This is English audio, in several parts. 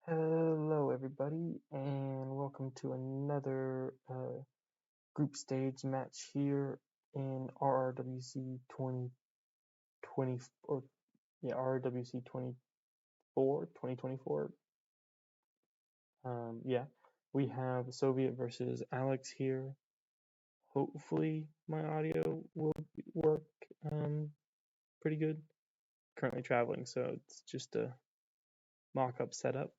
Hello, everybody, and welcome to another group stage match here in RRWC 2020 or RRWC 2024. We have Soviet versus Alex here. Hopefully, my audio will work pretty good. Currently traveling, so it's just a mock-up setup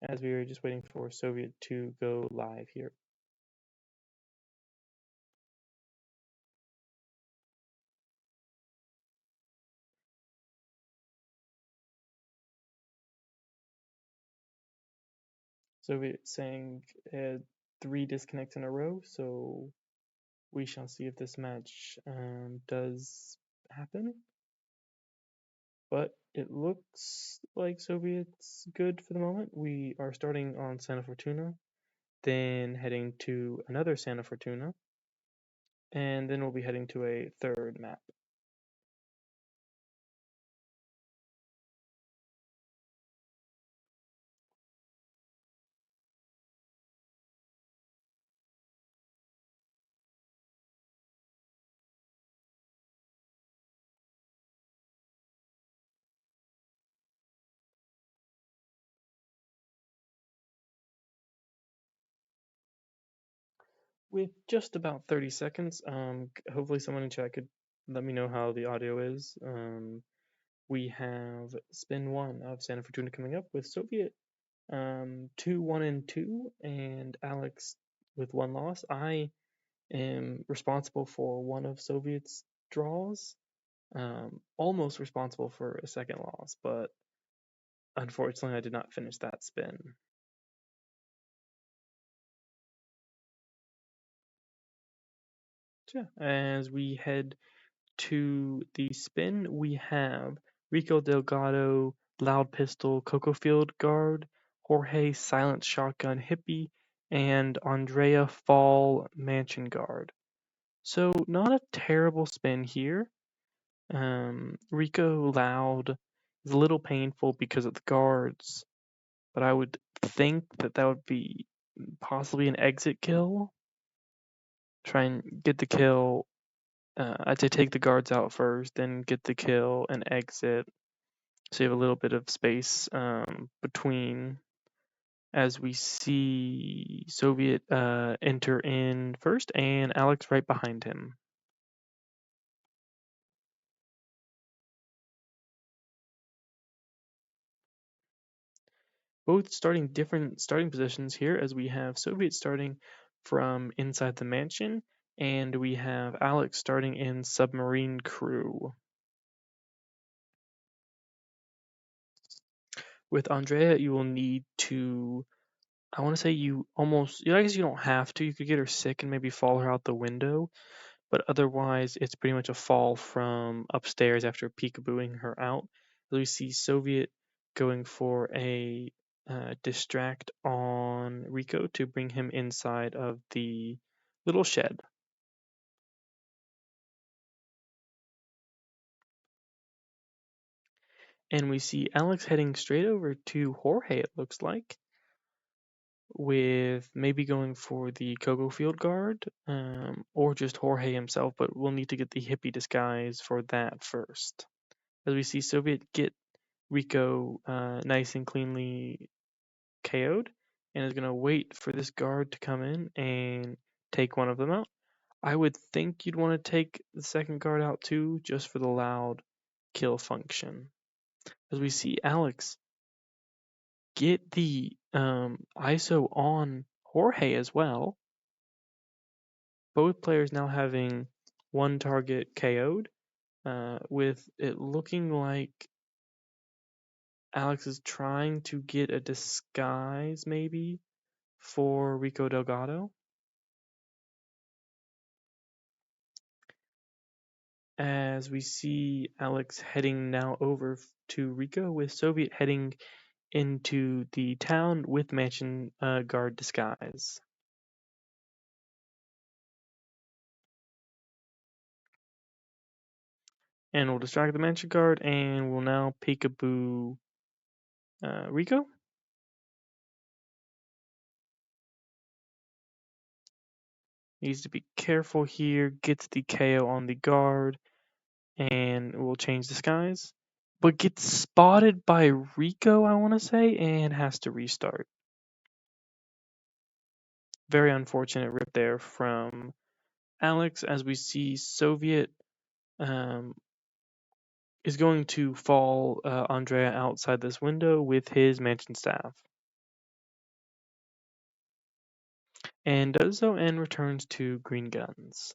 as we are just waiting for Soviet to go live here. Soviet saying 3 disconnects in a row, so we shall see if this match does happen. But it looks like Soviet's good for the moment. We are starting on Santa Fortuna, then heading to another Santa Fortuna, and then we'll be heading to a third map. With just about 30 seconds, hopefully someone in chat could let me know how the audio is. We have spin 1 of Santa Fortuna coming up with Soviet 2-1-2, and Alex with 1 loss. I am responsible for one of Soviet's draws, almost responsible for a second loss, but unfortunately I did not finish that spin. So yeah, as we head to the spin, we have Rico Delgado, Loud Pistol, Coco Field Guard, Jorge Silent Shotgun Hippie, and Andrea Fall Mansion Guard. So not a terrible spin here. Rico Loud is a little painful because of the guards, but I would think that would be possibly an exit kill. Try and get the kill. I'd say take the guards out first, then get the kill and exit. So you have a little bit of space between, as we see Soviet enter in first and Alex right behind him. Both starting different starting positions here, as we have Soviet starting from inside the mansion, and we have Alex starting in submarine crew. With Andrea, you will need to, I want to say I guess you don't have to. You could get her sick and maybe fall her out the window, but otherwise it's pretty much a fall from upstairs after peekabooing her out. We see Soviet going for a distract on Rico to bring him inside of the little shed. And we see Alex heading straight over to Jorge, it looks like, with maybe going for the Coco Field Guard, or just Jorge himself, but we'll need to get the hippie disguise for that first. As we see Soviet get Rico nice and cleanly KO'd, and is going to wait for this guard to come in and take one of them out. I would think you'd want to take the second guard out too, just for the loud kill function. As we see Alex get the ISO on Jorge as well, both players now having one target KO'd, with it looking like Alex is trying to get a disguise maybe for Rico Delgado. As we see Alex heading now over to Rico, with Soviet heading into the town with mansion guard disguise. And we'll distract the mansion guard, and we'll now peekaboo Rico. Needs to be careful here, gets the KO on the guard, and we'll change disguise. But gets spotted by Rico, I want to say, and has to restart. Very unfortunate rip there from Alex, as we see Soviet is going to fall Andrea outside this window with his mansion staff. And does so and returns to green guns.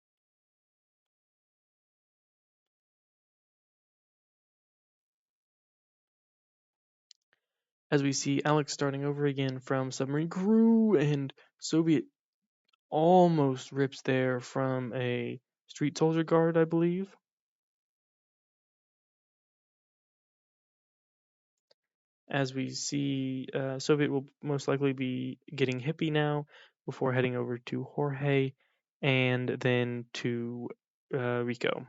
As we see Alex starting over again from submarine crew, and Soviet almost rips there from a street soldier guard, I believe. As we see, Soviet will most likely be getting hippie now before heading over to Jorge and then to Rico.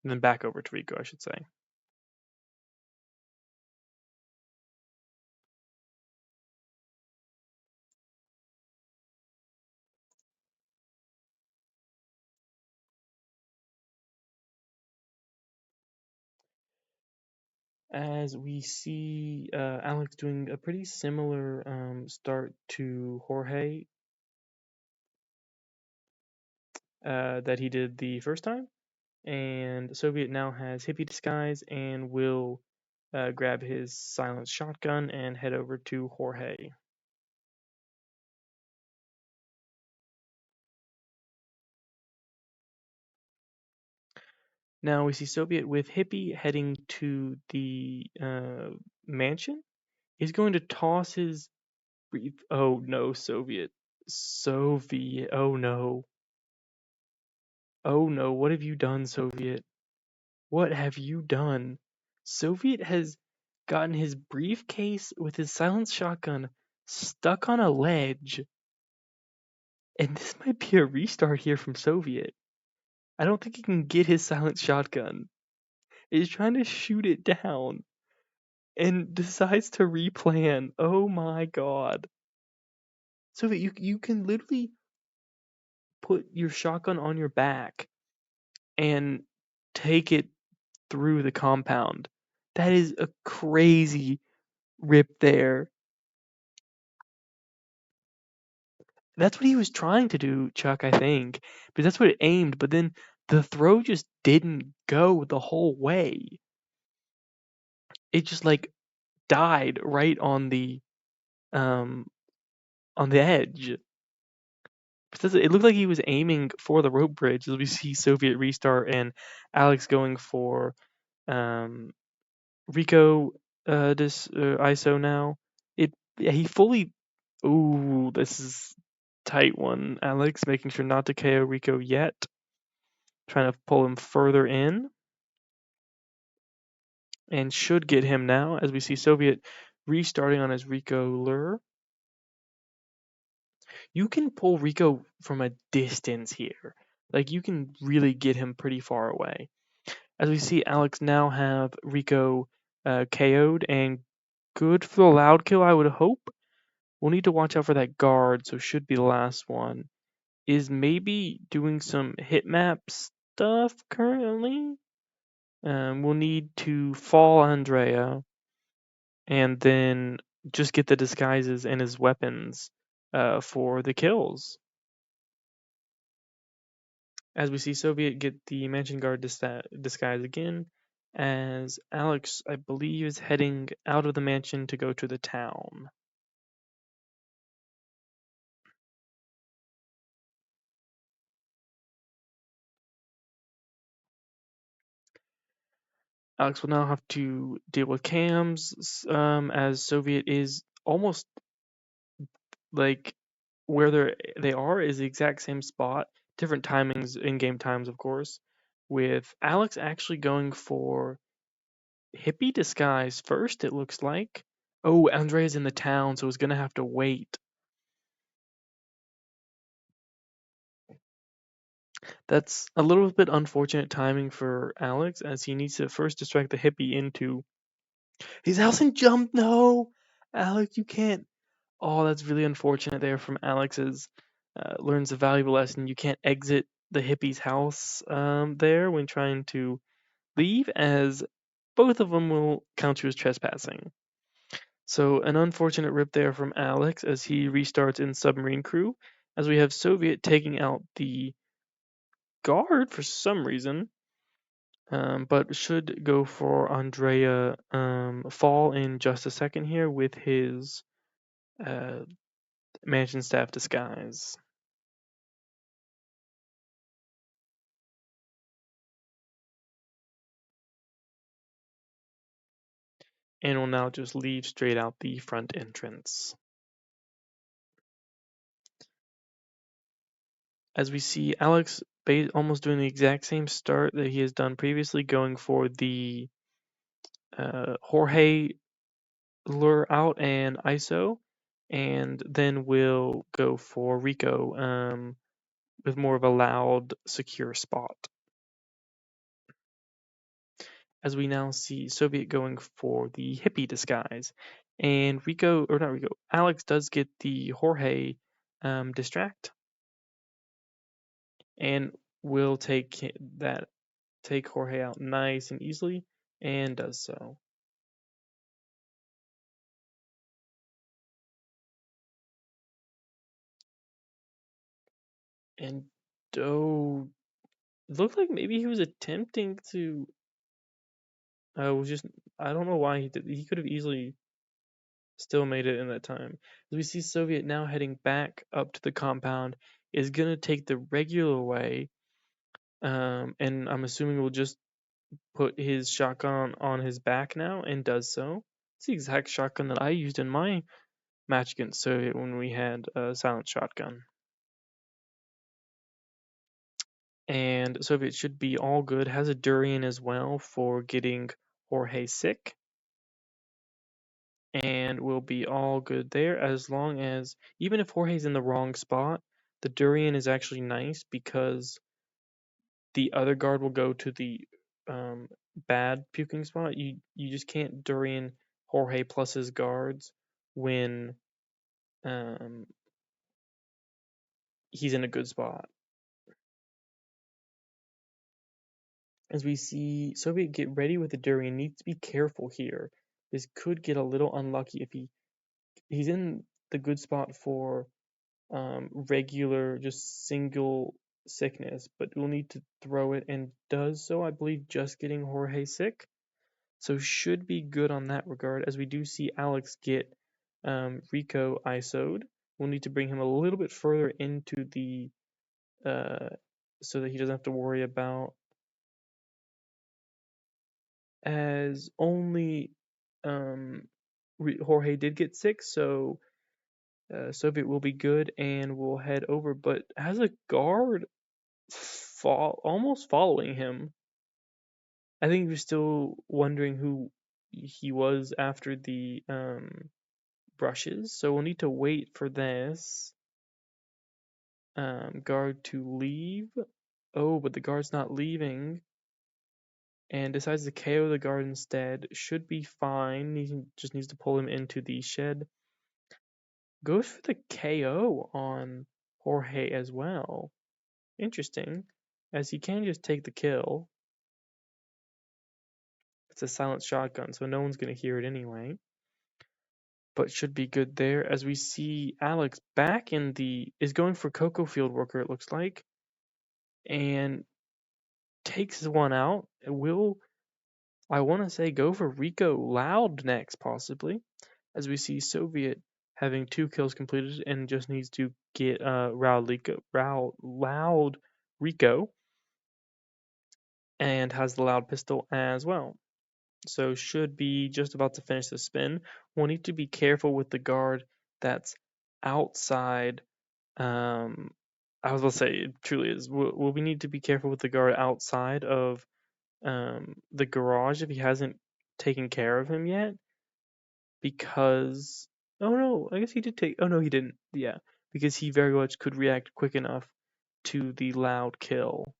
And then back over to Rico, I should say. As we see Alex doing a pretty similar start to Jorge that he did the first time. And Soviet now has hippie disguise and will grab his silenced shotgun and head over to Jorge. Now we see Soviet with hippie heading to the mansion. He's going to toss his brief. Oh no, Soviet. Soviet. Oh no. Oh no, what have you done, Soviet? What have you done? Soviet has gotten his briefcase with his silenced shotgun stuck on a ledge. And this might be a restart here from Soviet. I don't think he can get his silenced shotgun. He's trying to shoot it down and decides to replan. Oh my god. Soviet, you can literally put your shotgun on your back and take it through the compound. That is a crazy rip there. That's what he was trying to do, Chuck, I think. But that's what it aimed, but then the throw just didn't go the whole way. It just like died right um on the edge. It looked like he was aiming for the rope bridge as we see Soviet restart and Alex going for um Rico this ISO now. He fully. Ooh, this is tight one. Alex making sure not to KO Rico yet. Trying to pull him further in. And should get him now as we see Soviet restarting on his Rico lure. You can pull Rico from a distance here. Like you can really get him pretty far away. As we see Alex now have Rico KO'd and good for the loud kill, I would hope. We'll need to watch out for that guard, so should be the last one. Is maybe doing some hit map stuff currently. We'll need to fall Andrea and then just get the disguises and his weapons for the kills. As we see Soviet get the mansion guard disguise again, as Alex, I believe, is heading out of the mansion to go to the town. Alex will now have to deal with cams, as Soviet is almost like where they are is the exact same spot, different timings, in-game times, of course, with Alex actually going for hippie disguise first, it looks like. Oh, Andrea's in the town, so he's gonna have to wait. That's a little bit unfortunate timing for Alex, as he needs to first distract the hippie into his house and jump. No, Alex, you can't. Oh, that's really unfortunate there from Alex's. Learns a valuable lesson. You can't exit the hippie's house there when trying to leave, as both of them will count you as trespassing. So an unfortunate rip there from Alex as he restarts in submarine crew, as we have Soviet taking out the guard for some reason, but should go for Andrea fall in just a second here with his uh, mansion staff disguise. And will now just leave straight out the front entrance. As we see Alex almost doing the exact same start that he has done previously, going for the Jorge lure out and ISO, and then we'll go for Rico with more of a loud, secure spot. As we now see Soviet going for the hippie disguise, and Rico, or not Rico, Alex does get the Jorge distract, and will take Jorge out nice and easily, and does so. And oh, looked like maybe he was attempting to. Was just I don't know why he did. He could have easily still made it in that time. As we see Soviet now heading back up to the compound, is gonna take the regular way, and I'm assuming we'll just put his shotgun on his back now, and does so. It's the exact shotgun that I used in my match against Soviet when we had a silent shotgun. And Soviet should be all good. Has a durian as well for getting Jorge sick. And will be all good there, as long as, even if Jorge's in the wrong spot, the durian is actually nice because the other guard will go to the bad puking spot. You just can't durian Jorge plus his guards when um, he's in a good spot. As we see Soviet get ready with the durian, needs to be careful here. This could get a little unlucky if he's in the good spot for regular, just single sickness, but we'll need to throw it, and does so, I believe, just getting Jorge sick. So should be good on that regard, as we do see Alex get Rico ISO'd. We'll need to bring him a little bit further into the so that he doesn't have to worry about, as only Jorge did get sick, so Soviet will be good, and we'll head over, but has a guard almost following him. I think you're still wondering who he was after the brushes, so we'll need to wait for this guard to leave. Oh, but the guard's not leaving, and decides to KO the guard instead. Should be fine. He just needs to pull him into the shed. Goes for the KO on Jorge as well. Interesting, as he can just take the kill. It's a silent shotgun, so no one's going to hear it anyway. But should be good there, as we see Alex back is going for Cocoa Field Worker, it looks like, and takes one out. I want to say, go for Rico Loud next, possibly, as we see Soviet having 2 kills completed and just needs to get Loud Rico, and has the loud pistol as well. So should be just about to finish the spin. We'll need to be careful with the guard that's outside. I was going to say it truly is. We need to be careful with the guard outside of the garage if he hasn't taken care of him yet. Because oh no, I guess he did take. Oh no, he didn't. Yeah, because he very much could react quick enough to the loud kill.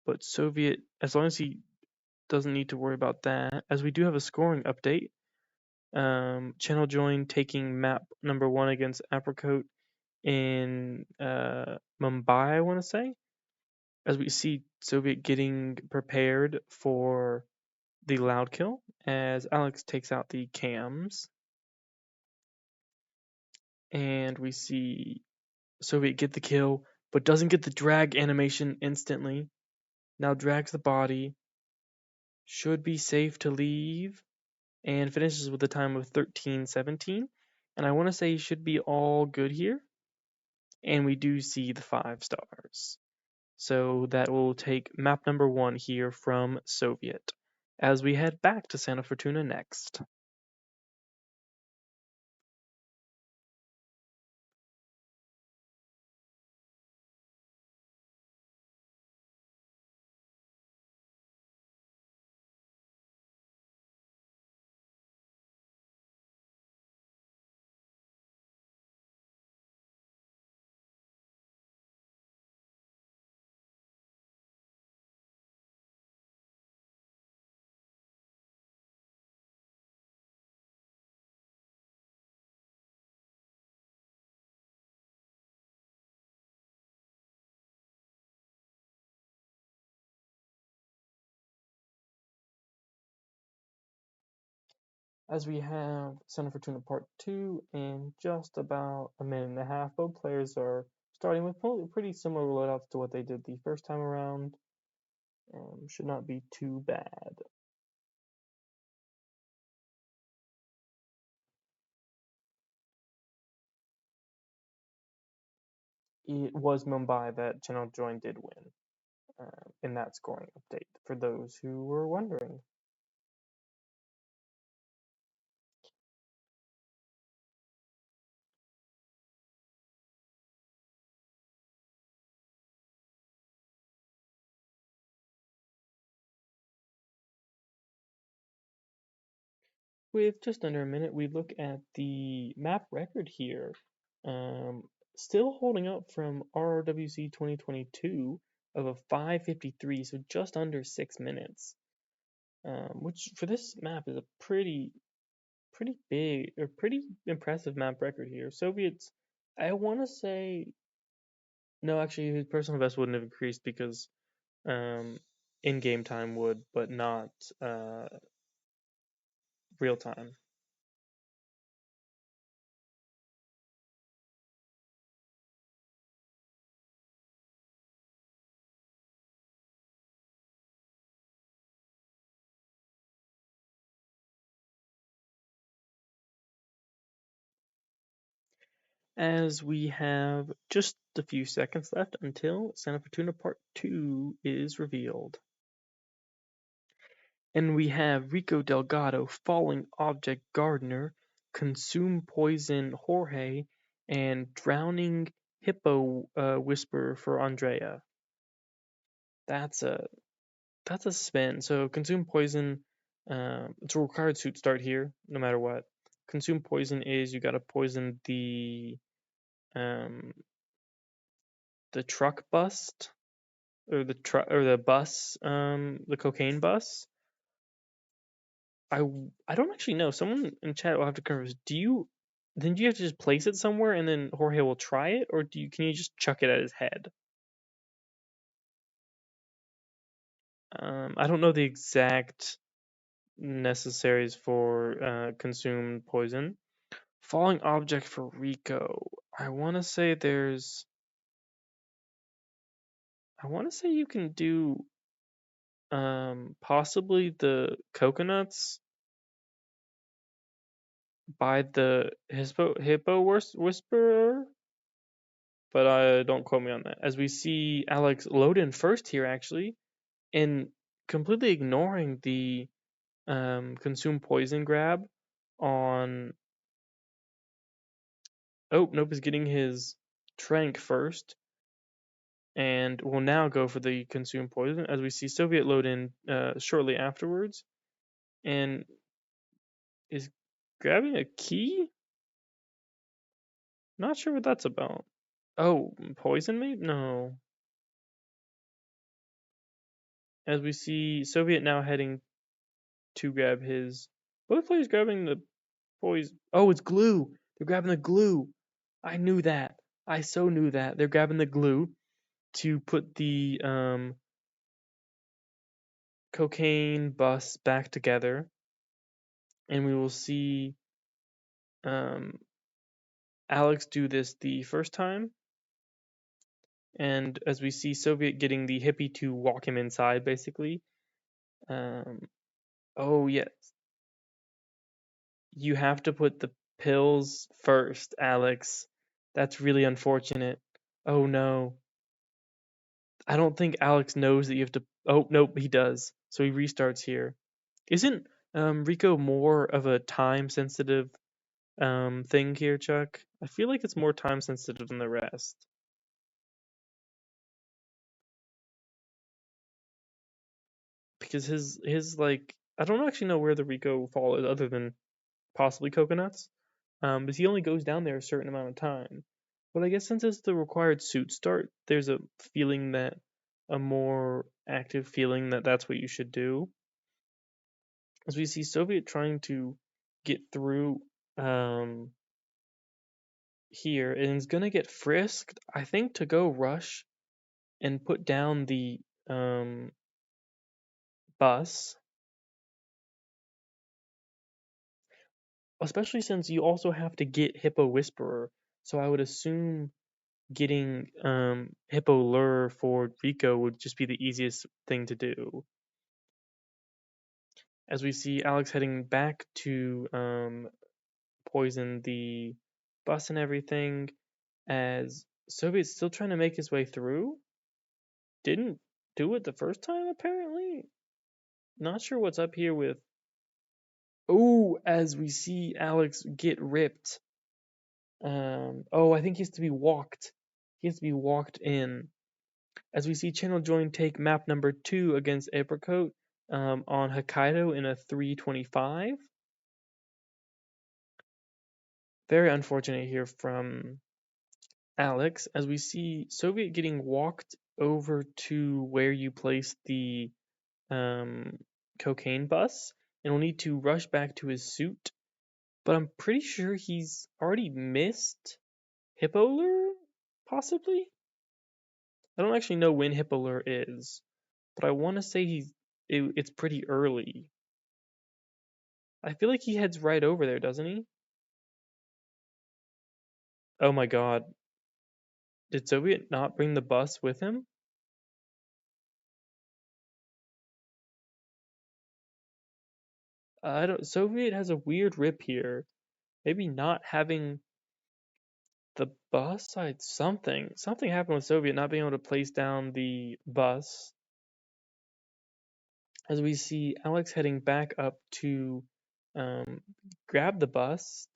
But Soviet, as long as he doesn't need to worry about that, as we do have a scoring update. Channel Join taking map number 1 against Apricot in Mumbai, I want to say. As we see Soviet getting prepared for the loud kill, as Alex takes out the cams. And we see Soviet get the kill, but doesn't get the drag animation instantly. Now drags the body. Should be safe to leave. And finishes with a time of 13:17. And I want to say he should be all good here. And we do see the 5 stars. So that will take map number 1 here from Soviet. As we head back to Santa Fortuna next. As we have Santa Fortuna Part 2 in just about a minute and a half. Both players are starting with pretty similar loadouts to what they did the first time around. Should not be too bad. It was Mumbai that Channel Join did win in that scoring update, for those who were wondering. With just under a minute, we look at the map record here. Still holding up from RRWC 2022 of a 5:53, so just under 6 minutes. Which for this map is a pretty big or pretty impressive map record here. Soviets, I want to say, no, actually, his personal best wouldn't have increased because in-game time would, but not real time. As we have just a few seconds left until Santa Fortuna Part 2 is revealed. And we have Rico Delgado, Falling Object Gardener, Consume Poison Jorge, and Drowning Hippo Whisperer for Andrea. That's a spin. So Consume Poison, it's a required suit start here, no matter what. Consume Poison is you gotta poison the truck bust or the bus, the cocaine bus. I don't actually know. Someone in chat will have to confirm. Do you have to just place it somewhere and then Jorge will try it, or can you just chuck it at his head? I don't know the exact necessaries for consumed poison. Falling object for Rico. I want to say you can do possibly the coconuts by the hippo whisperer, but don't quote me on that. As we see Alex load in first here actually, and completely ignoring the consume poison grab on. Oh, nope, is getting his trank first, and will now go for the consume poison as we see Soviet load in shortly afterwards, and is grabbing a key. Not sure what that's about. Oh, poison maybe? No. As we see Soviet now heading to grab his. Both players grabbing the poison. Oh, it's glue. They're grabbing the glue. I knew that. I so knew that. They're grabbing the glue to put the cocaine bus back together, and we will see um, Alex do this the first time. And as we see Soviet getting the hippie to walk him inside, basically. Oh, yes. You have to put the pills first, Alex. That's really unfortunate. Oh no. I don't think Alex knows that you have to. Oh, nope, he does. So he restarts here. Isn't Rico more of a time sensitive thing here, Chuck? I feel like it's more time sensitive than the rest. Because his like I don't actually know where the Rico fall is other than possibly coconuts. But he only goes down there a certain amount of time. But I guess since it's the required suit start, there's a more active feeling that that's what you should do. As we see Soviet trying to get through here and is gonna get frisked, I think, to go rush and put down the bus. Especially since you also have to get Hippo Whisperer. So I would assume getting Hippo Lure for Rico would just be the easiest thing to do. As we see Alex heading back to poison the bus and everything, as Soviet's still trying to make his way through. Didn't do it the first time, apparently. Not sure what's up here with. Oh, as we see Alex get ripped. Oh, I think he has to be walked. He has to be walked in. As we see Channel Join take map number 2 against Apricot on Hokkaido in a 325. Very unfortunate here from Alex, as we see Soviet getting walked over to where you place the cocaine bus, and will need to rush back to his suit. But I'm pretty sure he's already missed Hippolure, possibly? I don't actually know when Hippolure is, but I want to say it's pretty early. I feel like he heads right over there, doesn't he? Oh my god. Did Soviet not bring the bus with him? I don't. Soviet has a weird rip here. Maybe not having the bus. Something happened with Soviet not being able to place down the bus. As we see Alex heading back up to um, grab the bus,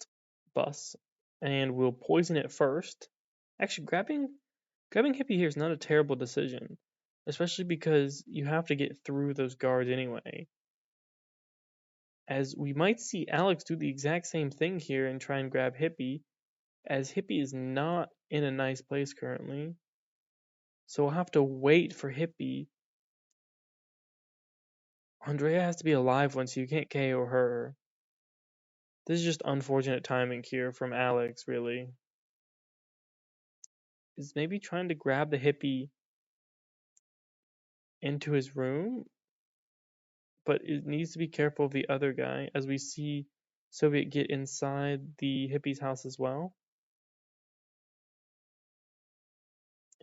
and we'll poison it first. Actually, grabbing Hippie here is not a terrible decision, especially because you have to get through those guards anyway. As we might see Alex do the exact same thing here and try and grab Hippie, as Hippie is not in a nice place currently. So we'll have to wait for Hippie. Andrea has to be alive once you can't KO her. This is just unfortunate timing here from Alex, really. Is maybe trying to grab the Hippie into his room, but it needs to be careful of the other guy, as we see Soviet get inside the Hippie's house as well.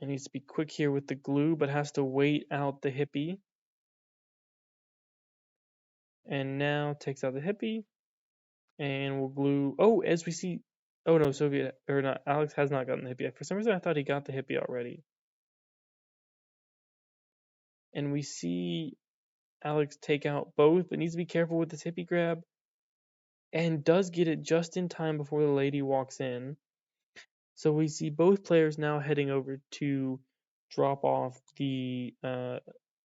It needs to be quick here with the glue, but has to wait out the Hippie. And now takes out the Hippie, and we'll glue. Oh, as we see. Oh no, Soviet or not. Alex has not gotten the Hippie yet. For some reason, I thought he got the Hippie already. And we see Alex take out both, but needs to be careful with this hippie grab. And does get it just in time before the lady walks in. So we see both players now heading over to drop off the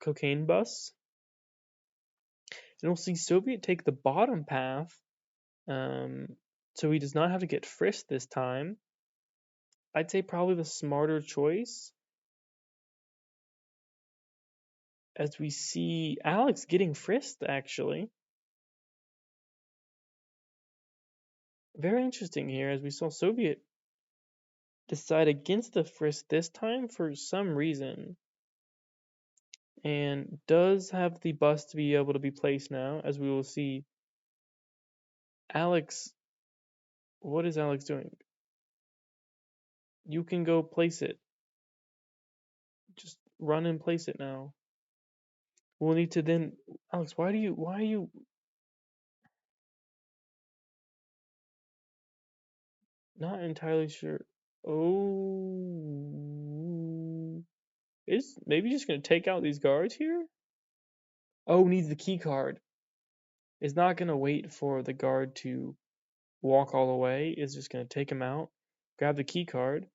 cocaine bus. And we'll see Soviet take the bottom path, so he does not have to get frisked this time. I'd say probably the smarter choice, as we see Alex getting frisked, actually. Very interesting here, as we saw Soviet decide against the frisk this time for some reason. And does have the bus to be able to be placed now, as we will see Alex. What is Alex doing? You can go place it. Just run and place it now. We'll need to then, Alex, why are you not entirely sure? Oh, is maybe just gonna take out these guards here? Oh, needs the key card. Is not gonna wait for the guard to walk all the way. Is just gonna take him out, grab the key card,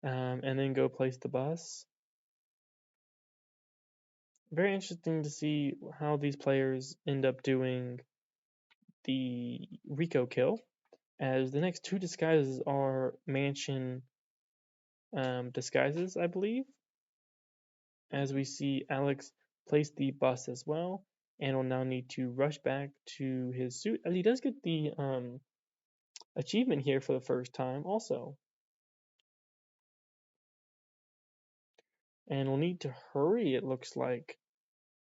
and then go place the bus. Very interesting to see how these players end up doing the Rico kill, as the next two disguises are mansion disguises, I believe, as we see Alex place the bus as well, and will now need to rush back to his suit, as he does get the achievement here for the first time also. And we'll need to hurry, it looks like,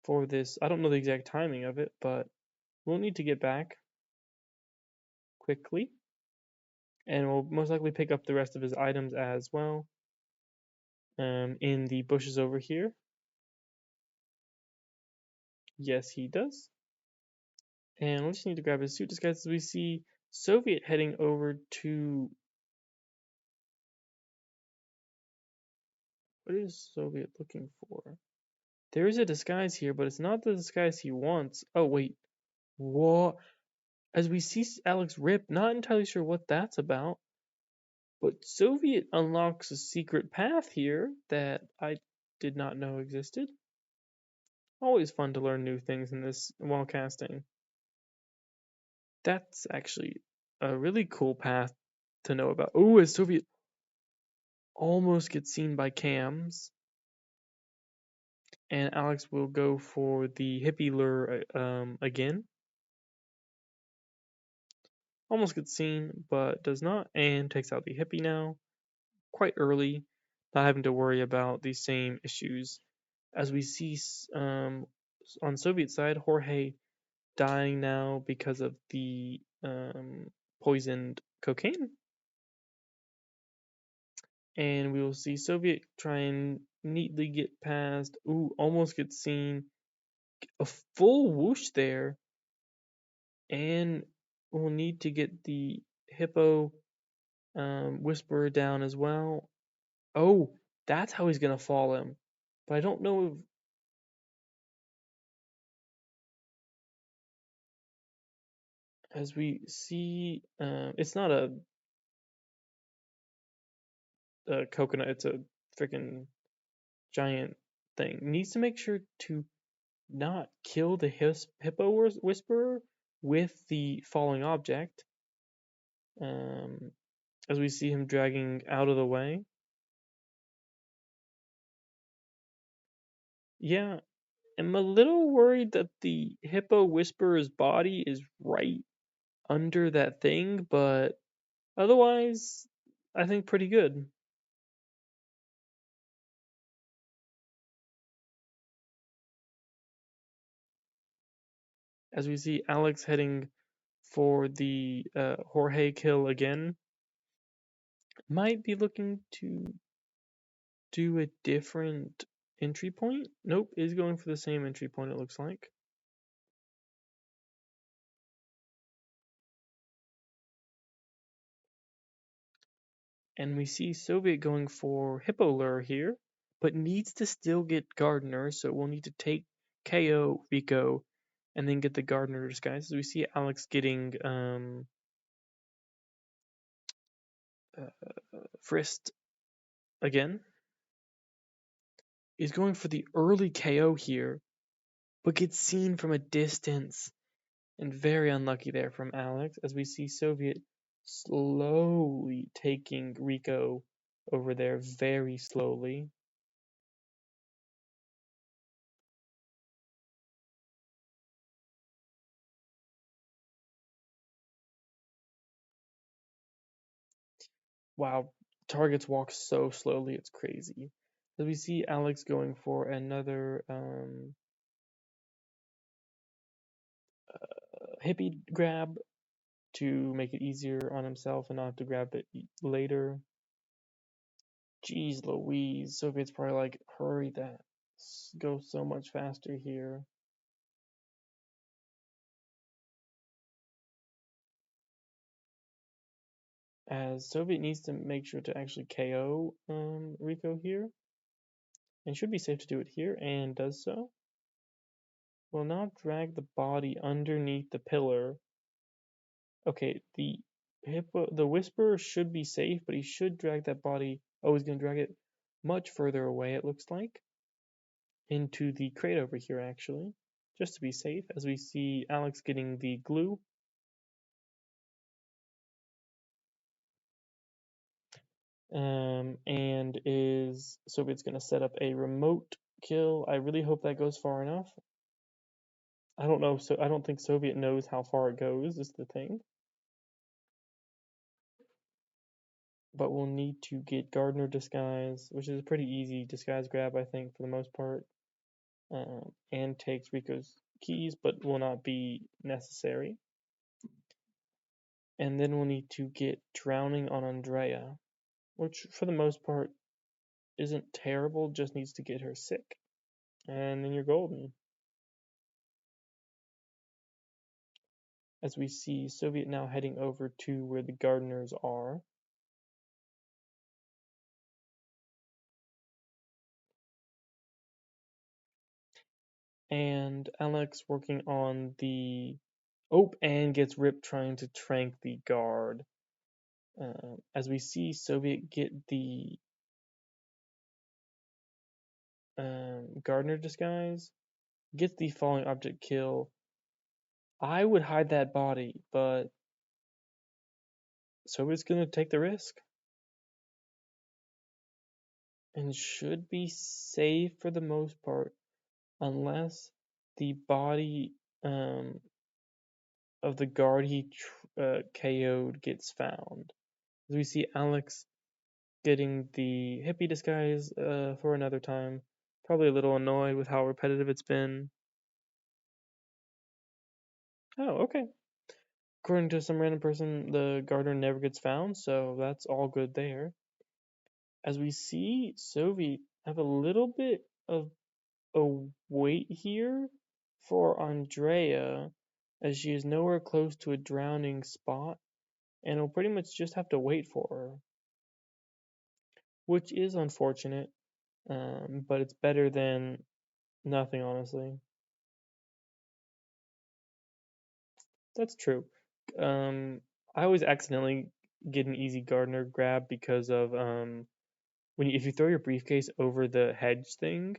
for this. I don't know the exact timing of it, but we'll need to get back quickly. And we'll most likely pick up the rest of his items as well in the bushes over here. Yes, he does. And we'll just need to grab his suit disguise, as we see Soviet heading over to... What is Soviet looking for? There is a disguise here, but it's not the disguise he wants. Oh, wait. What? As we see Alex rip, not entirely sure what that's about. But Soviet unlocks a secret path here that I did not know existed. Always fun to learn new things in this while casting. That's actually a really cool path to know about. Oh, as Soviet almost gets seen by cams. And Alex will go for the hippie lure again. Almost gets seen, but does not, and takes out the hippie now. Quite early, not having to worry about the same issues. As we see on Soviet side, Jorge dying now because of the poisoned cocaine. And we will see Soviet try and neatly get past. Ooh, almost gets seen. A full whoosh there. And we'll need to get the hippo whisperer down as well. Oh, that's how he's gonna fall him. But I don't know if... As we see, it's not a coconut, it's a freaking giant thing. Needs to make sure to not kill the hippo whisperer with the falling object. As we see him dragging out of the way. Yeah, I'm a little worried that the hippo whisperer's body is right under that thing, but otherwise, I think pretty good. As we see Alex heading for the Jorge kill again, might be looking to do a different entry point. Nope, is going for the same entry point, it looks like. And we see Soviet going for Hippo Lure here, but needs to still get Gardener, so we'll need to take KO Rico, and then get the Gardener disguise. So we see Alex getting frisked again. He's going for the early KO here, but gets seen from a distance. And very unlucky there from Alex, as we see Soviet slowly taking Rico over there very slowly. Wow, targets walk so slowly, it's crazy. As we see Alex going for another hippie grab to make it easier on himself and not have to grab it later. Jeez Louise, Soviet's probably like, hurry that, go so much faster here. As Soviet needs to make sure to actually KO Rico here, and should be safe to do it here, and does so. Will not drag the body underneath the pillar. Okay, the Whisperer should be safe, but he should drag that body. Oh, he's gonna drag it much further away, it looks like, into the crate over here, actually, just to be safe, as we see Alex getting the glue. And is Soviet's gonna set up a remote kill. I really hope that goes far enough. I don't know, so I don't think Soviet knows how far it goes, is the thing. But we'll need to get Gardener disguise, which is a pretty easy disguise grab, I think, for the most part. And takes Rico's keys, but will not be necessary. And then we'll need to get Drowning on Andrea, which for the most part isn't terrible, just needs to get her sick. And then you're golden. As we see Soviet now heading over to where the Gardeners are. And Alex working on the and gets ripped trying to trank the guard. As we see Soviet get the Gardener disguise, gets the falling object kill. I would hide that body, but Soviet's gonna take the risk. And should be safe for the most part, unless the body of the guard he KO'd gets found. As we see Alex getting the hippie disguise for another time. Probably a little annoyed with how repetitive it's been. Oh, okay. According to some random person, the gardener never gets found, so that's all good there. As we see, Soviet have a little bit of a wait here for Andrea, as she is nowhere close to a drowning spot, and will pretty much just have to wait for her. Which is unfortunate, but it's better than nothing, honestly. That's true. I always accidentally get an easy gardener grab because of if you throw your briefcase over the hedge thing,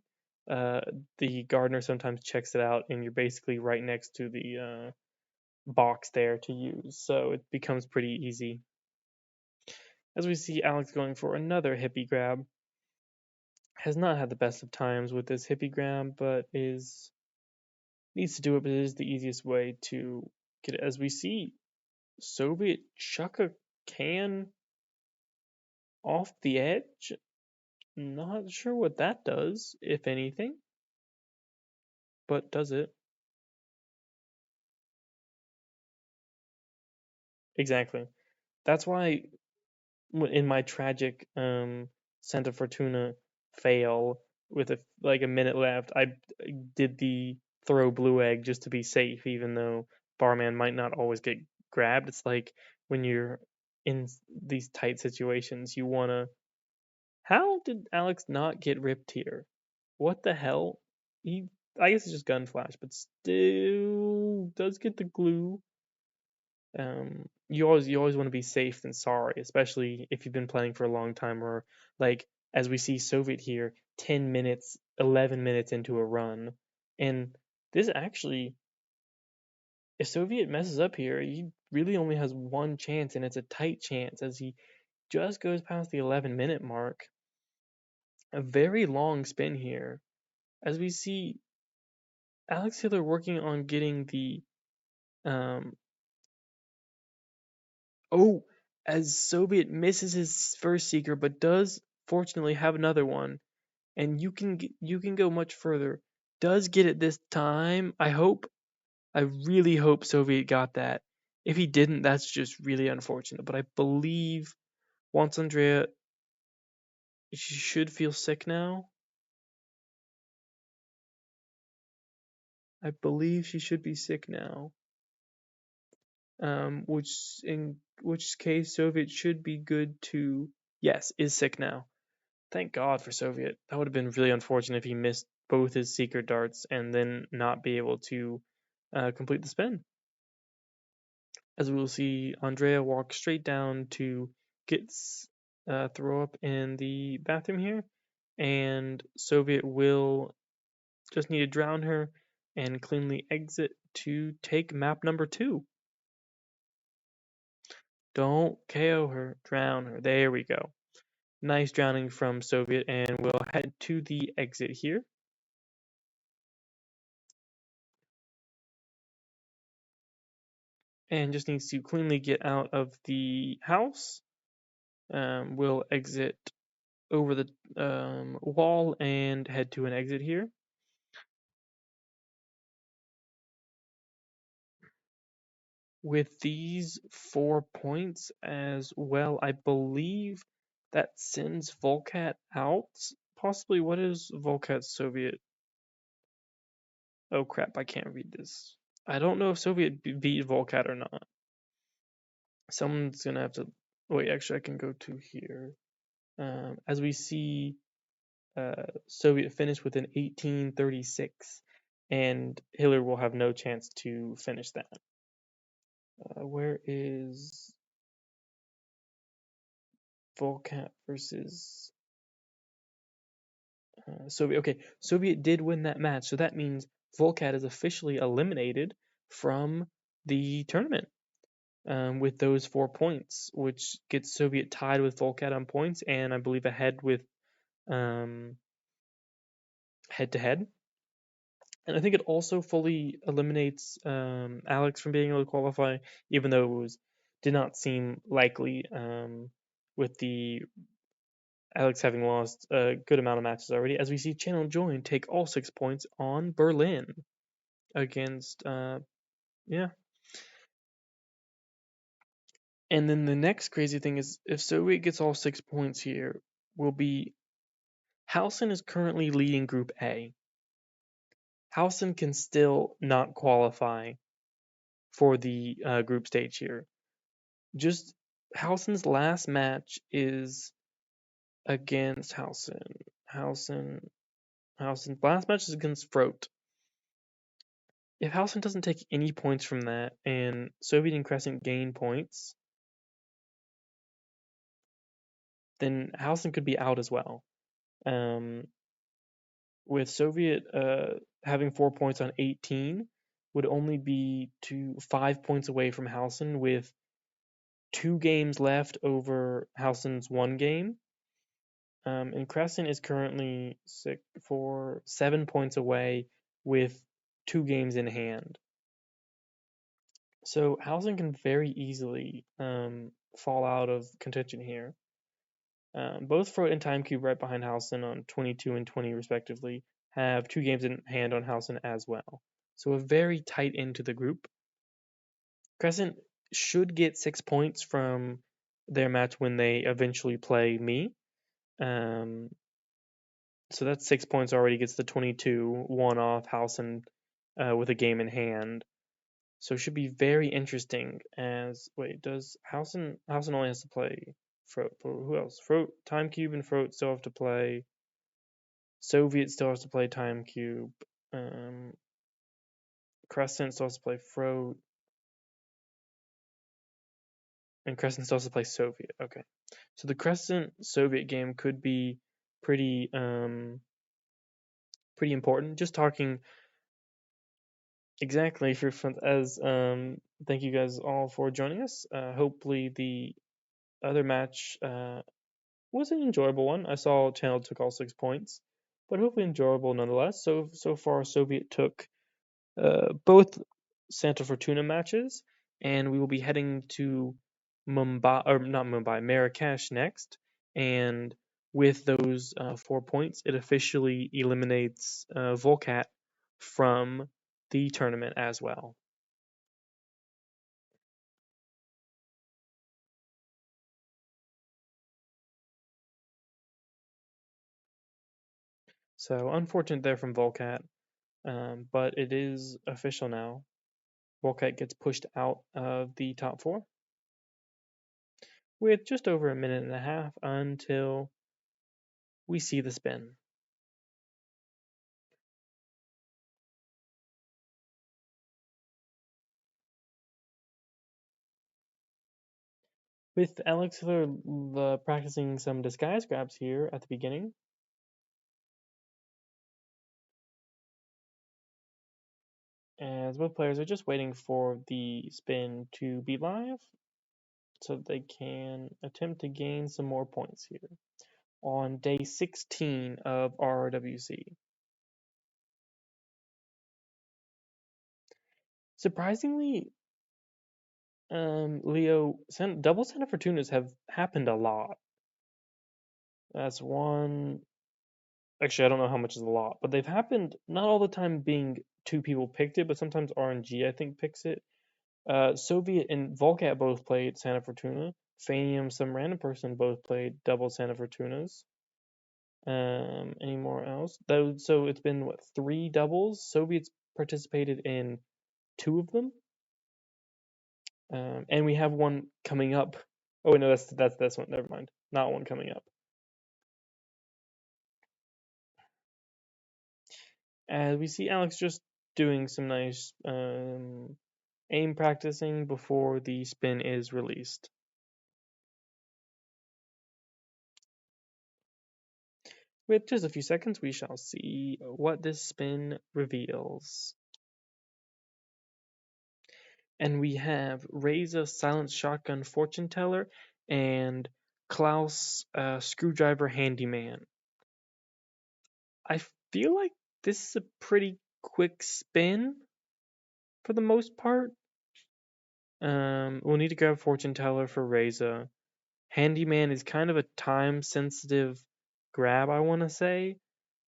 uh, the gardener sometimes checks it out, and you're basically right next to the box there to use, so it becomes pretty easy. As we see Alex going for another hippie grab, has not had the best of times with this hippie grab, but needs to do it, but it is the easiest way to get it. As we see Soviet chuck a can off the edge. Not sure what that does, if anything, but does it? Exactly. That's why in my tragic Santa Fortuna fail with a minute left, I did the throw blue egg just to be safe, even though barman might not always get grabbed. It's like when you're in these tight situations, you wanna. How did Alex not get ripped here? What the hell? I guess it's just gun flash, but still does get the glue. You always want to be safe than sorry, especially if you've been playing for a long time, or like as we see Soviet here, 10 minutes, 11 minutes into a run. And this actually, if Soviet messes up here, he really only has one chance, and it's a tight chance as he just goes past the 11-minute mark. A very long spin here, as we see Alexhiller working on getting the um, oh, as Soviet misses his first seeker, but does fortunately have another one, and you can go much further. Does get it this time. I really hope Soviet got that. If he didn't, that's just really unfortunate. But I believe once Andrea, she should feel sick now. I believe she should be sick now. Which in which case Soviet should be good to, yes, is sick now. Thank God for Soviet. That would have been really unfortunate if he missed both his seeker darts and then not be able to complete the spin. As we will see, Andrea walk straight down to get throw up in the bathroom here, and Soviet will just need to drown her and cleanly exit to take map number 2. Don't KO her, drown her. There we go. Nice drowning from Soviet, and we'll head to the exit here. And just needs to cleanly get out of the house. We'll exit over the wall and head to an exit here. With these 4 points as well, I believe that sends Volcat out. Possibly, what is Volcat's Soviet? Oh crap, I can't read this. I don't know if Soviet beat Volcat or not. Someone's gonna have to wait. Actually, I can go to here. As we see, Soviet finish with an 1836, and Hiller will have no chance to finish that. Where is Volcat versus Soviet? Okay, Soviet did win that match, so that means Volcat is officially eliminated from the tournament. With those 4 points, which gets Soviet tied with Volcat on points, and I believe ahead with head to head. And I think it also fully eliminates Alex from being able to qualify, even though did not seem likely with the Alex having lost a good amount of matches already. As we see Channel Join take all 6 points on Berlin against yeah. And then the next crazy thing is if Soviet gets all 6 points here, will be Howson is currently leading Group A. Howson can still not qualify for the group stage here. Just Howson's last match is against Howson's last match is against Frote. If Howson doesn't take any points from that and Soviet and Crescent gain points, then Howson could be out as well. With Soviet having 4 points on 18, would only be 5 points away from Howson with 2 games left over Howson's 1 game. And Crescent is currently 7 points away with 2 games in hand. So Howson can very easily fall out of contention here. Both Frote and Timecube right behind Howson on 22 and 20 respectively have 2 games in hand on Howson as well. So a very tight end to the group. Crescent should get 6 points from their match when they eventually play me. So that's 6 points already, gets the 22, 1 off Howson with a game in hand. So it should be very interesting as, wait, does Howson only has to play Frote, who else? Frote, Timecube and Frote still have to play. Soviet still has to play Timecube. Crescent still has to play Froat, and Crescent still has to play Soviet. Okay, so the Crescent Soviet game could be pretty pretty important. Just talking exactly for as thank you guys all for joining us. Hopefully the other match was an enjoyable one. I saw Channel took all 6 points, but hopefully enjoyable nonetheless. So far, Soviet took both Santa Fortuna matches, and we will be heading to Mumbai, or not Mumbai, Marrakesh next. And with those 4 points, it officially eliminates Volcat from the tournament as well. So unfortunate there from Volcat, but it is official now. Volcat gets pushed out of the top four with just over a minute and a half until we see the spin. With Alexhiller practicing some disguise grabs here at the beginning. As both players are just waiting for the spin to be live so they can attempt to gain some more points here on day 16 of RRWC. Surprisingly, Leo, double Santa Fortunas have happened a lot. That's one. Actually, I don't know how much is a lot, but they've happened not all the time being two people picked it, but sometimes RNG, I think, picks it. Soviet and Volcat both played Santa Fortuna. Fanium, some random person, both played double Santa Fortunas. Any more else? So it's been what, 3 doubles? Soviets participated in 2 of them. And we have one coming up. Oh no, that's this one. Never mind. Not one coming up. As we see Alex just doing some nice aim practicing before the spin is released. With just a few seconds, we shall see what this spin reveals. And we have Reza Silent Shotgun Fortune Teller and Klaus Screwdriver Handyman. I feel like this is a pretty quick spin for the most part. We'll need to grab Fortune Teller for Reza. Handyman is kind of a time sensitive grab, I want to say,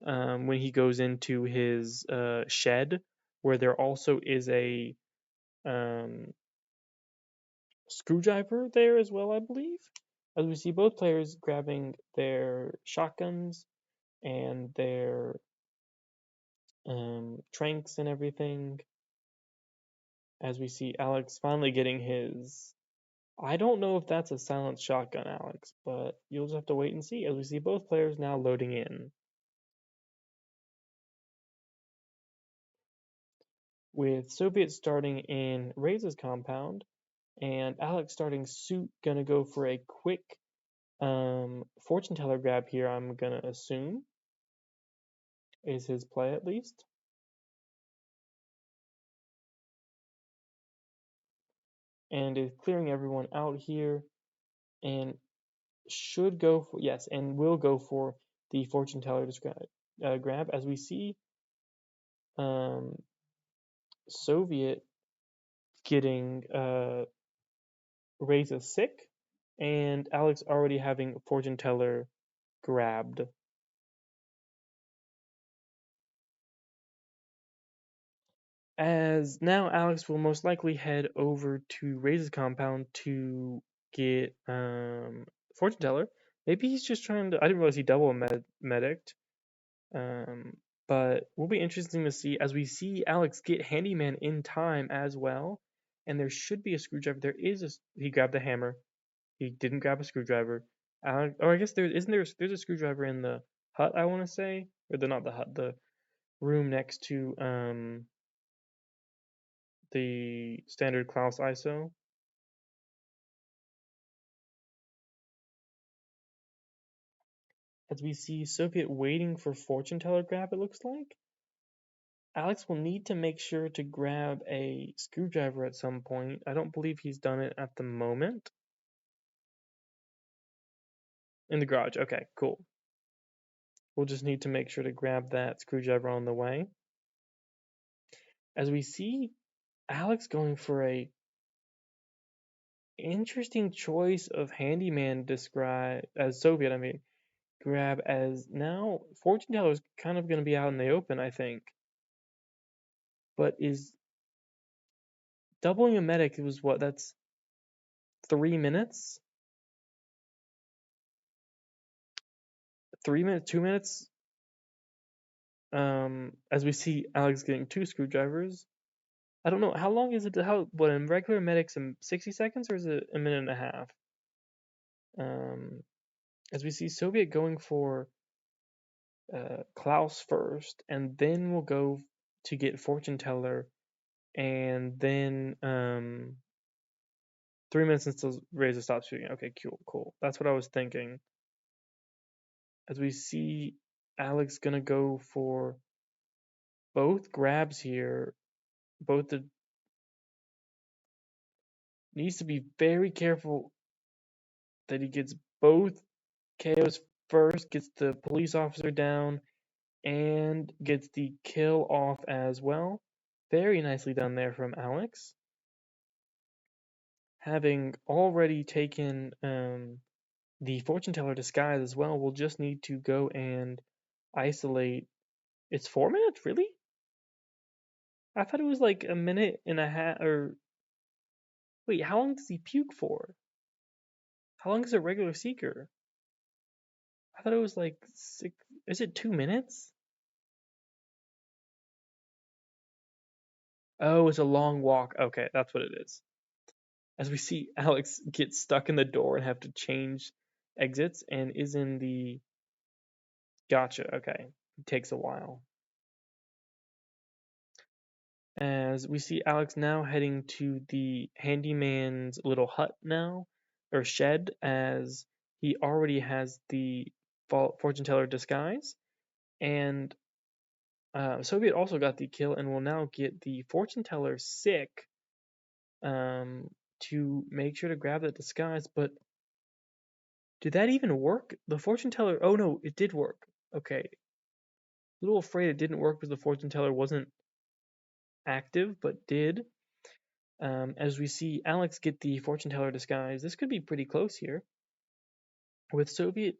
when he goes into his shed, where there also is a screwdriver there as well, I believe. As we see both players grabbing their shotguns and their tranks and everything. As we see Alex finally getting his. I don't know if that's a silent shotgun, Alex, but you'll just have to wait and see as we see both players now loading in. With Soviet starting in Reza's compound and Alex starting suit, gonna go for a quick fortune teller grab here, I'm gonna assume is his play at least. And is clearing everyone out here and should go for, yes, and will go for the fortune teller grab as we see Soviet getting Reza sick and Alex already having fortune teller grabbed. As now Alex will most likely head over to Reza's compound to get fortune teller. Maybe he's just trying to. I didn't realize he double medicked. But will be interesting to see as we see Alex get handyman in time as well. And there should be a screwdriver. There is a. He grabbed the hammer. He didn't grab a screwdriver. Or I guess there isn't there. There's a screwdriver in the hut. I want to say, or not the hut. room next to the standard Klaus ISO. As we see Soviet waiting for fortune teller grab, it looks like. Alex will need to make sure to grab a screwdriver at some point. I don't believe he's done it at the moment. In the garage. Okay, cool. We'll just need to make sure to grab that screwdriver on the way. As we see Alex going for a interesting choice of handyman describe as Soviet, grab, as now fortune teller is kind of going to be out in the open, I think. But is doubling a medic was what? That's 3 minutes? 3 minutes, 2 minutes? As we see Alex getting 2 screwdrivers. I don't know, how long is it what in regular medics in 60 seconds or is it a minute and a half? As we see Soviet going for Klaus first, and then we'll go to get fortune teller, and then 3 minutes until Reza stops shooting. Okay, cool. That's what I was thinking. As we see Alex gonna go for both grabs here, needs to be very careful that he gets both KOs first, gets the police officer down, and gets the kill off as well. Very nicely done there from Alex. Having already taken the fortune teller disguise as well, we'll just need to go and isolate. It's 4 minutes, really? I thought it was like a minute and a half, or wait, how long does he puke for? How long is a regular seeker? I thought it was like 6. Is it 2 minutes? Oh, it's a long walk. Okay, that's what it is. As we see Alex get stuck in the door and have to change exits and is in the... Gotcha, okay. It takes a while. As we see Alex now heading to the handyman's little hut now, or shed, as he already has the fortune teller disguise, and Soviet also got the kill and will now get the fortune teller sick to make sure to grab that disguise. But did that even work? The fortune teller, oh no, it did work. Okay. A little afraid it didn't work because the fortune teller wasn't active, but did. As we see Alex get the fortune teller disguise, this could be pretty close here. With Soviet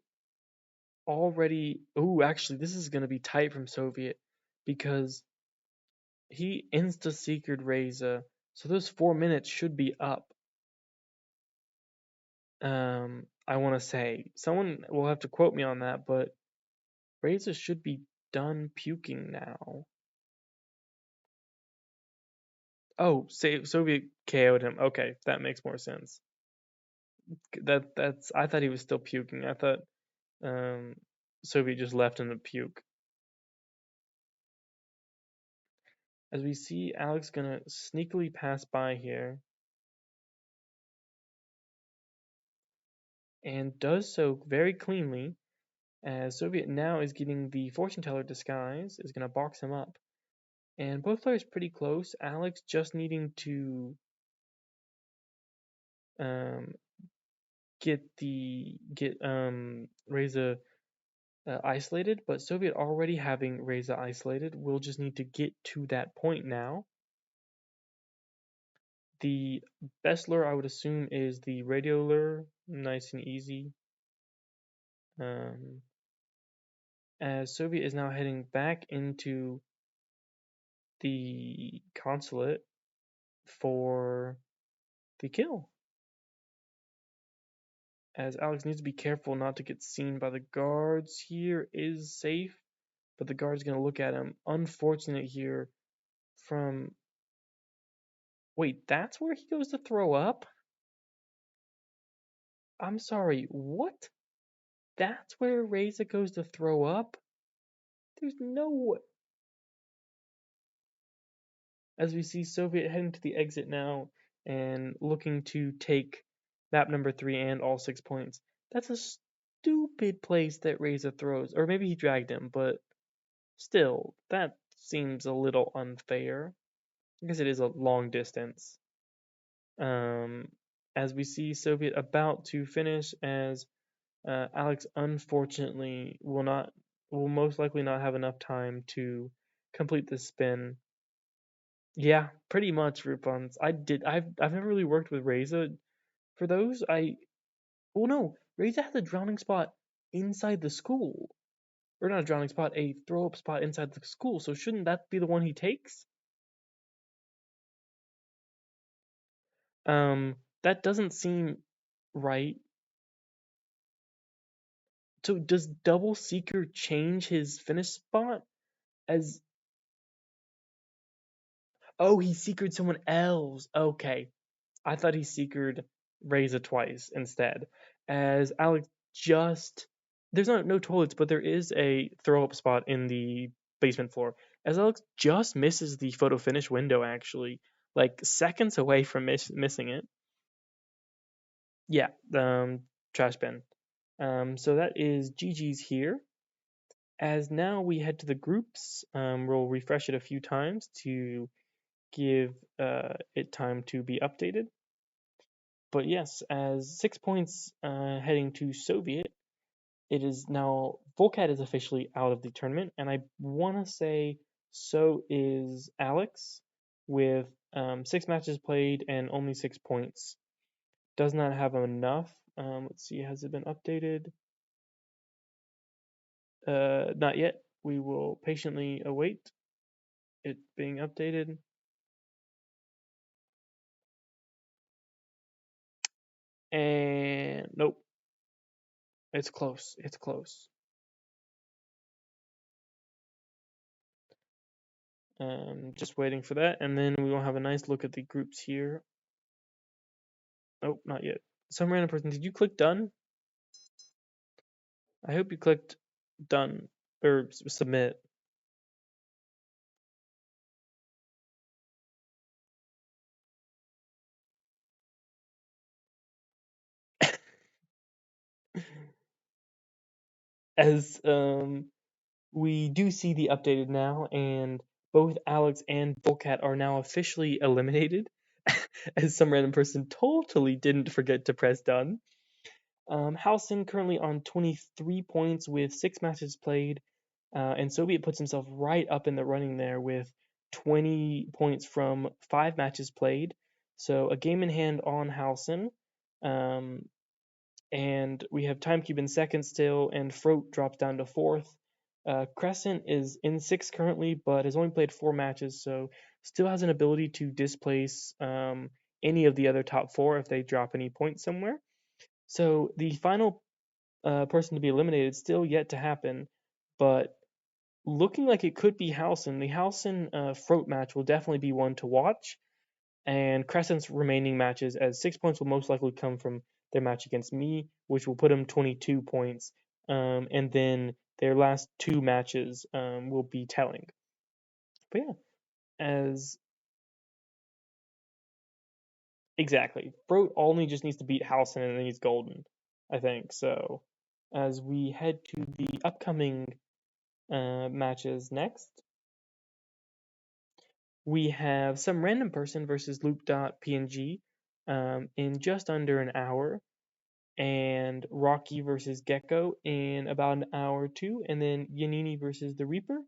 already... Oh, actually, this is going to be tight from Soviet because he insta-seekered Reza, so those 4 minutes should be up. I want to say, someone will have to quote me on that, but Reza should be done puking now. Oh, Soviet KO'd him. Okay, that makes more sense. That's... I thought he was still puking. I thought Soviet just left him to puke. As we see Alex gonna sneakily pass by here, and does so very cleanly, as Soviet now is getting the fortune teller disguise, is gonna box him up. And both players pretty close. Alex just needing to get Reza isolated, but Soviet already having Reza isolated. We'll just need to get to that point now. The best lure I would assume is the radio lure, nice and easy. As Soviet is now heading back into the consulate for the kill. As Alex needs to be careful not to get seen by the guards. Here is safe, but the guard's going to look at him. Unfortunate here from... Wait, that's where he goes to throw up? I'm sorry, what? That's where Reza goes to throw up? There's no... as we see Soviet heading to the exit now and looking to take map number 3 and all 6 points. That's a stupid place that Reza throws, or maybe he dragged him, but still, that seems a little unfair. I guess it is a long distance. As we see Soviet about to finish, as Alex unfortunately will most likely not have enough time to complete the spin. Yeah, pretty much refunds. I've never really worked with Reza for those. Well, no, Reza has a drowning spot inside the school, or not a drowning spot, a throw up spot inside the school. So shouldn't that be the one he takes? That doesn't seem right. So does Double Seeker change his finish spot? As Oh, he seekered someone else. Okay. I thought he seekered Reza twice instead. As Alex just there's no toilets, but there is a throw up spot in the basement floor. As Alex just misses the photo finish window, actually, like seconds away from missing it. Yeah, trash bin. So that is GG's here. As now we head to the groups, we'll refresh it a few times to give it time to be updated. But yes, as 6 points heading to Soviet, it is now Volcat is officially out of the tournament, and I want to say so is Alex with 6 matches played and only 6 points. Does not have enough. Let's see, has it been updated? Not yet. We will patiently await it being updated. And nope, it's close. It's close. Just waiting for that, and then we will have a nice look at the groups here. Nope, not yet. Some random person, did you click done? I hope you clicked done or submit. As we do see the updated now, and both Alex and Volcat are now officially eliminated, as some random person totally didn't forget to press done. Halcyon currently on 23 points with 6 matches played, and Soviet puts himself right up in the running there with 20 points from 5 matches played. So a game in hand on Halcyon. And we have Timecube in second still, and Froat drops down to fourth. Crescent is in sixth currently, but has only played 4 matches, so still has an ability to displace any of the other top 4 if they drop any points somewhere. So the final person to be eliminated is still yet to happen, but looking like it could be Halcyon. The Halcyon Froat match will definitely be one to watch, and Crescent's remaining matches, as 6 points will most likely come from their match against me, which will put them 22 points, and then their last 2 matches will be telling. But yeah, as exactly, Froat only just needs to beat Halcyon and then he's golden, I think. So as we head to the upcoming matches next, we have some random person versus loop.png in just under an hour, and Rocky versus Gecko in about an hour or two, and then Yanini versus the Reaper,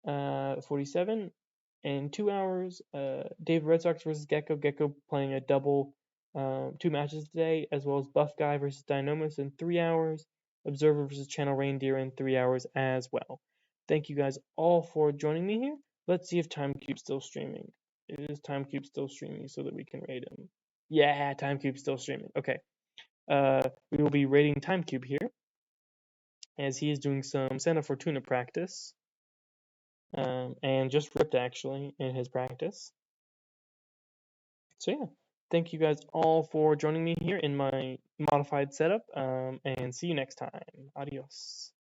47 in 2 hours. Dave Red Sox versus Gecko, Gecko playing a double 2 matches today, as well as Buff Guy versus Dynamis in 3 hours, Observer versus Channel Reindeer in 3 hours as well. Thank you guys all for joining me here. Let's see if Timecube's still streaming. It is Timecube still streaming so that we can rate him. Yeah, Timecube's still streaming. Okay. We will be rating Timecube here, as he is doing some Santa Fortuna practice, and just ripped actually in his practice. So yeah, thank you guys all for joining me here in my modified setup, and see you next time. Adios.